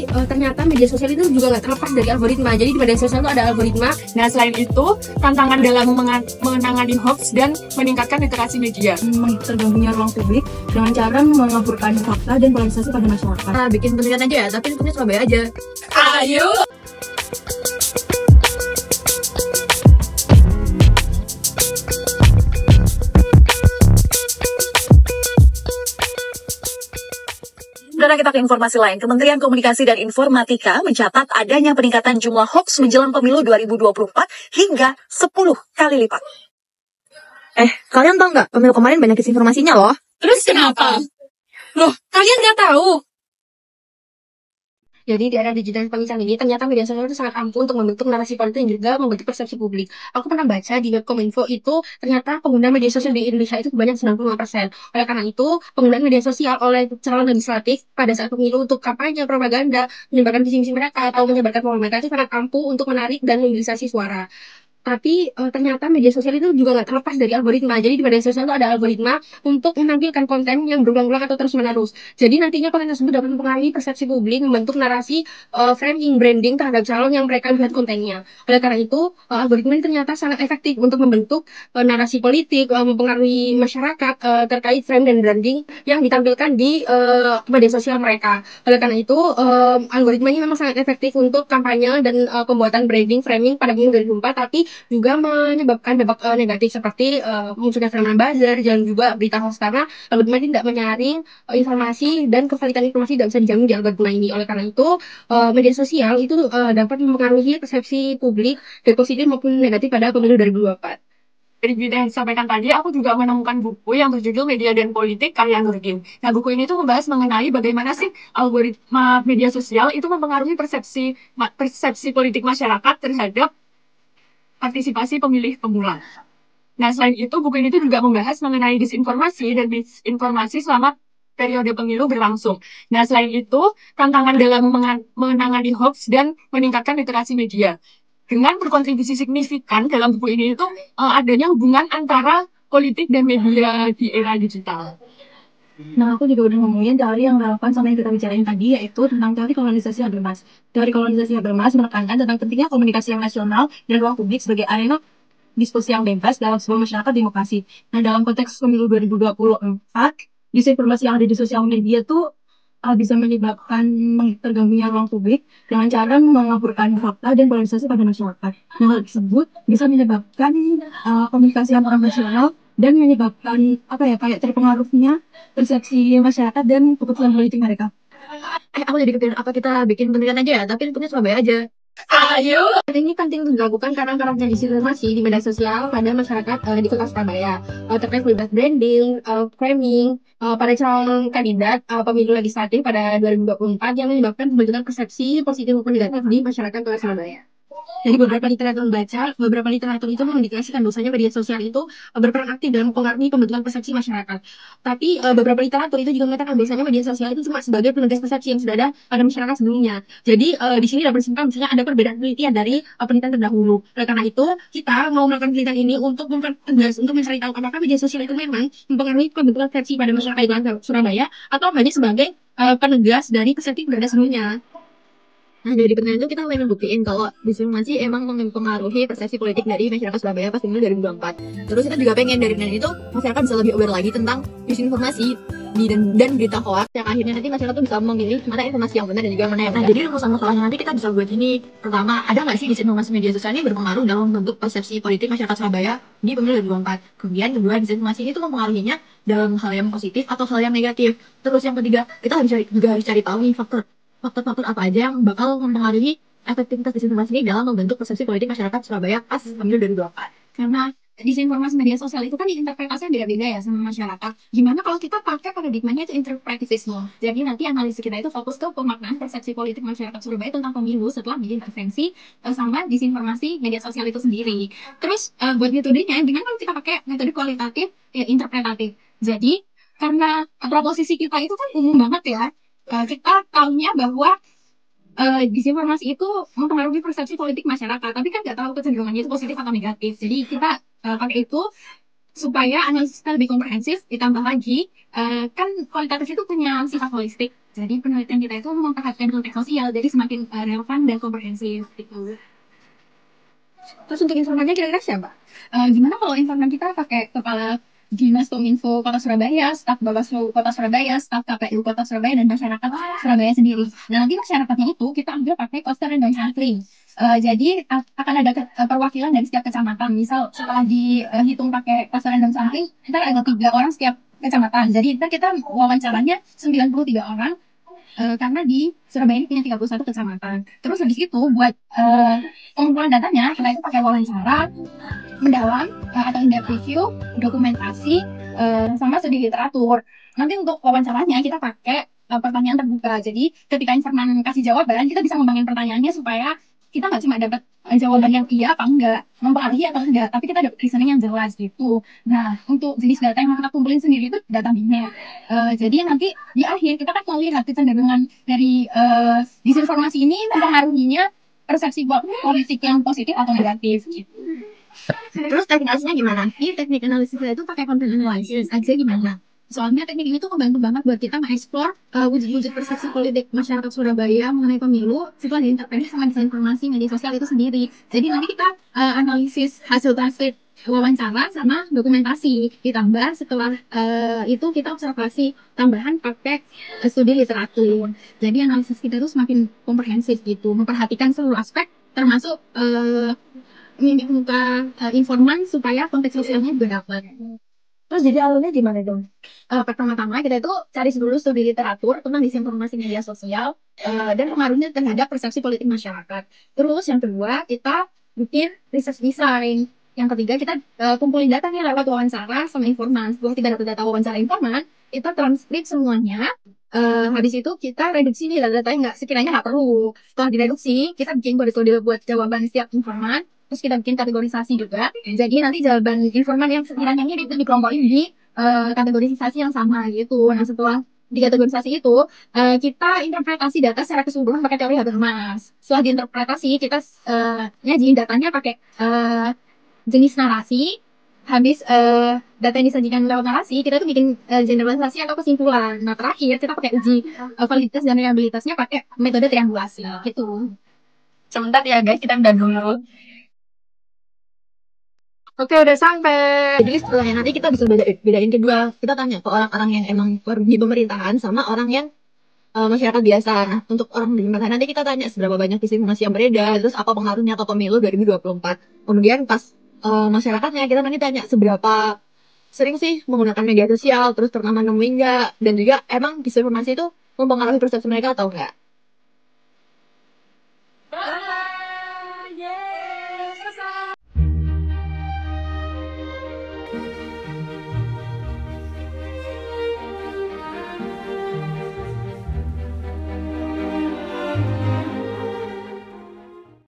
Ternyata media sosial itu juga nggak terlepas dari algoritma. Jadi di media sosial itu ada algoritma. Nah, selain itu, tantangan dalam menangani hoax dan meningkatkan literasi media. Terganggunya ruang publik dengan cara mengaburkan fakta dan polarisasi pada masyarakat. Bikin penelitian aja ya, tapi tentunya Surabaya aja. Ayo! Saudara, kita ke informasi lain. Kementerian Komunikasi dan Informatika mencatat adanya peningkatan jumlah hoax menjelang pemilu 2024 hingga 10 kali lipat. Kalian tahu nggak? Pemilu kemarin banyak disinformasinya loh. Terus kenapa? Loh, kalian nggak tahu? Jadi di era digital pemisahan ini, ternyata media sosial itu sangat ampuh untuk membentuk narasi politik dan juga membentuk persepsi publik. Aku pernah baca di web Kominfo itu, ternyata pengguna media sosial di Indonesia itu sebanyak 95%. Oleh karena itu, penggunaan media sosial oleh calon legislatif pada saat pemilu untuk kampanye, propaganda, menyebarkan visi-misi mereka, atau menyebarkan program mereka itu sangat ampuh untuk menarik dan mobilisasi suara. Tapi ternyata media sosial itu juga nggak terlepas dari algoritma. Jadi di media sosial itu ada algoritma untuk menampilkan konten yang berulang-ulang atau terus-menerus. Jadi nantinya konten tersebut dapat mempengaruhi persepsi publik, membentuk narasi, framing, branding terhadap calon yang mereka lihat kontennya. Oleh karena itu, algoritma ini ternyata sangat efektif untuk membentuk narasi politik, mempengaruhi masyarakat terkait frame dan branding yang ditampilkan di media sosial mereka. Oleh karena itu, algoritma ini memang sangat efektif untuk kampanye dan pembuatan branding, framing pada pemilu 2024, tapi juga menyebabkan dampak negatif seperti munculnya fenomena buzzer dan juga berita hoax, karena algoritma ini tidak menyaring informasi dan kevalitan informasi tidak bisa dijamin di algoritma ini. Oleh karena itu, media sosial itu dapat mempengaruhi persepsi publik baik positif maupun negatif pada pemilu 2024. Dari berita yang disampaikan tadi, aku juga menemukan buku yang berjudul Media dan Politik karya Nurdin. Nah, buku ini tuh membahas mengenai bagaimana sih algoritma media sosial itu mempengaruhi persepsi politik masyarakat terhadap partisipasi pemilih pemula. Nah, selain itu, buku ini tuh juga membahas mengenai disinformasi dan disinformasi selama periode pemilu berlangsung. Nah, selain itu, tantangan dalam menangani hoax dan meningkatkan literasi media. Dengan berkontribusi signifikan dalam buku ini itu adanya hubungan antara politik dan media di era digital. Nah, aku juga udah ngomongin teori yang relevan sama yang kita bicarain tadi, yaitu tentang teori kolonisasi Habermas. Teori kolonisasi Habermas menekankan tentang pentingnya komunikasi yang nasional dan ruang publik sebagai arena diskusi yang bebas dalam sebuah masyarakat demokrasi. Nah, dalam konteks pemilu 2024, disinformasi yang ada di sosial media tuh bisa menyebabkan terganggunya ruang publik dengan cara mengaburkan fakta dan polarisasi pada masyarakat. Nah, hal tersebut bisa menyebabkan komunikasi antar nasional dan menyebabkan kayak terpengaruhnya persepsi masyarakat dan keputusan politik mereka. Aku jadi kepikiran apa kita bikin penelitian aja ya, tapi tentunya Surabaya aja. Ayo! Ini penting untuk dilakukan karena maraknya disinformasi di media sosial pada masyarakat di kota Surabaya terkait bebas branding, framing pada calon kandidat pemilu legislatif pada 2024 yang menyebabkan pembentukan persepsi positif maupun negatif di masyarakat kota Surabaya. Jadi beberapa literatur itu mengindikasikan bahwasanya media sosial itu berperan aktif dalam mempengaruhi pembentukan persepsi masyarakat. Tapi beberapa literatur itu juga mengatakan bahwasanya media sosial itu cuma sebagai penegas persepsi yang sudah ada pada masyarakat sebelumnya. Jadi di sini dapat disimpulkan misalnya ada perbedaan penelitian dari penelitian terdahulu. Oleh karena itu, kita mau melakukan penelitian ini untuk mempertegas, untuk mencari tahu apakah media sosial itu memang mempengaruhi pembentukan persepsi pada masyarakat di Surabaya atau hanya sebagai penegas dari persepsi yang ada sebelumnya. Nah, dari pertanyaan itu kita mulai membuktiin kalau disinformasi emang mempengaruhi persepsi politik dari masyarakat Surabaya pas pemilu 2024. Terus kita juga pengen dari penelitian itu masyarakat bisa lebih aware lagi tentang disinformasi dan berita hoax yang akhirnya nanti masyarakat tuh bisa memilih mana informasi yang benar dan juga mana yang tidak. Nah, jadi rumusan masalahnya nanti kita bisa buat ini. Pertama, ada nggak sih disinformasi media sosial ini berpengaruh dalam membentuk persepsi politik masyarakat Surabaya di pemilu 2024? Kemudian kedua, disinformasi itu mempengaruhinya dalam hal yang positif atau hal yang negatif. Terus yang ketiga, kita harus cari tahu nih faktor-faktor apa aja yang bakal mempengaruhi efektivitas disinformasi ini dalam membentuk persepsi politik masyarakat Surabaya pas pemilu 2024. Karena disinformasi media sosial itu kan interpretasinya beda-beda ya sama masyarakat. Gimana kalau kita pakai paradigmanya itu interpretivisme? Jadi nanti analisis kita itu fokus ke pemaknaan persepsi politik masyarakat Surabaya tentang pemilu setelah diintervensi sama disinformasi media sosial itu sendiri. Terus buat metodenya, dengan kita pakai metode kualitatif, interpretatif. Jadi karena proposisi kita itu kan umum banget ya. Kita tahunya bahwa disinformasi itu mempengaruhi persepsi politik masyarakat, tapi kan nggak tahu kecenderungannya itu positif atau negatif. Jadi kita pakai itu supaya analisis kita lebih komprehensif. Ditambah lagi, kan kualitatif itu punya sifat holistik. Jadi penelitian kita itu memperhatikan konteks sosial, jadi semakin relevan dan komprehensif gitu. Terus untuk informannya kira-kira siapa? Gimana kalau informan kita pakai kepala Dinas Kominfo Kota Surabaya, staf Bawaslu Kota Surabaya, staf KPU Kota Surabaya, dan masyarakat Surabaya sendiri. Nah, nanti masyarakatnya itu kita ambil pakai cluster random sampling. Jadi akan ada perwakilan dari setiap kecamatan. Misal setelah dihitung pakai cluster random sampling, ntar ada 3 orang setiap kecamatan. Jadi ntar kita wawancaranya 93 orang. Karena di Surabaya ini punya 31 kecamatan. Terus habis itu buat pengumpulan datanya, kita itu pakai wawancara mendalam atau in-depth review, dokumentasi, sama studi literatur. Nanti untuk wawancaranya kita pakai pertanyaan terbuka. Jadi ketika informan kasih jawaban, kita bisa ngembangin pertanyaannya supaya kita nggak cuma dapat jawaban yang iya apa enggak, mempengaruhi atau enggak, tapi kita dapat reasoning yang jelas gitu. Nah, untuk jenis data yang kita kumpulin sendiri itu data binary. Jadi nanti di akhir kita kan mau lihat kecenderungan dari disinformasi ini mempengaruhinya persepsi politik yang positif atau negatif gitu. Terus teknik analisisnya gimana? Ini teknik analisisnya itu pakai content analysis aja gimana? Soalnya teknik ini tuh membantu banget buat kita mengeksplor wujud-wujud persepsi politik masyarakat Surabaya mengenai pemilu setelah diintervensi sama disinformasi media sosial itu sendiri. Jadi nanti kita analisis hasil translate wawancara sama dokumentasi, ditambah setelah itu kita observasi tambahan pakai studi literatur. Jadi analisis kita tuh semakin komprehensif gitu, memperhatikan seluruh aspek termasuk mimik muka informan supaya konteks sosialnya juga dapat. Terus jadi alurnya gimana dong? Pertama-tama kita itu cari dulu studi literatur tentang disinformasi media sosial dan pengaruhnya terhadap persepsi politik masyarakat. Terus yang kedua kita bikin research design. Yang ketiga kita kumpulin datanya lewat wawancara sama informan. Setelah kita dapat data wawancara informan, kita transkrip semuanya. Habis itu kita reduksi nih data-data yang sekiranya nggak perlu. Setelah direduksi, kita bikin kode-kode buat jawaban setiap informan. Terus kita bikin kategorisasi juga. Jadi nanti jawaban informan yang sekiranya mirip itu dikelompokin di kategorisasi yang sama gitu. Nah setelah di kategorisasi itu kita interpretasi data secara keseluruhan pakai teori Habermas. Setelah diinterpretasi kita nyajiin datanya pakai jenis narasi. Habis data yang disajikan lewat narasi kita tuh bikin generalisasi atau kesimpulan. Nah terakhir kita pakai uji validitas dan reliabilitasnya pakai metode triangulasi gitu. Sebentar ya guys, kita udah dulu. Oke, udah sampai. Jadi setelahnya nanti kita bisa bedain kedua. Kita tanya ke orang-orang yang emang di pemerintahan sama orang yang masyarakat biasa. Nah, untuk orang di pemerintahan nanti kita tanya seberapa banyak disinformasi yang beredar, terus apa pengaruhnya ke pemilu 2024. Kemudian pas masyarakatnya kita nanti tanya seberapa sering sih menggunakan media sosial, terus pernah nemuin nggak, dan juga emang disinformasi itu mempengaruhi persepsi mereka atau enggak. Selesai.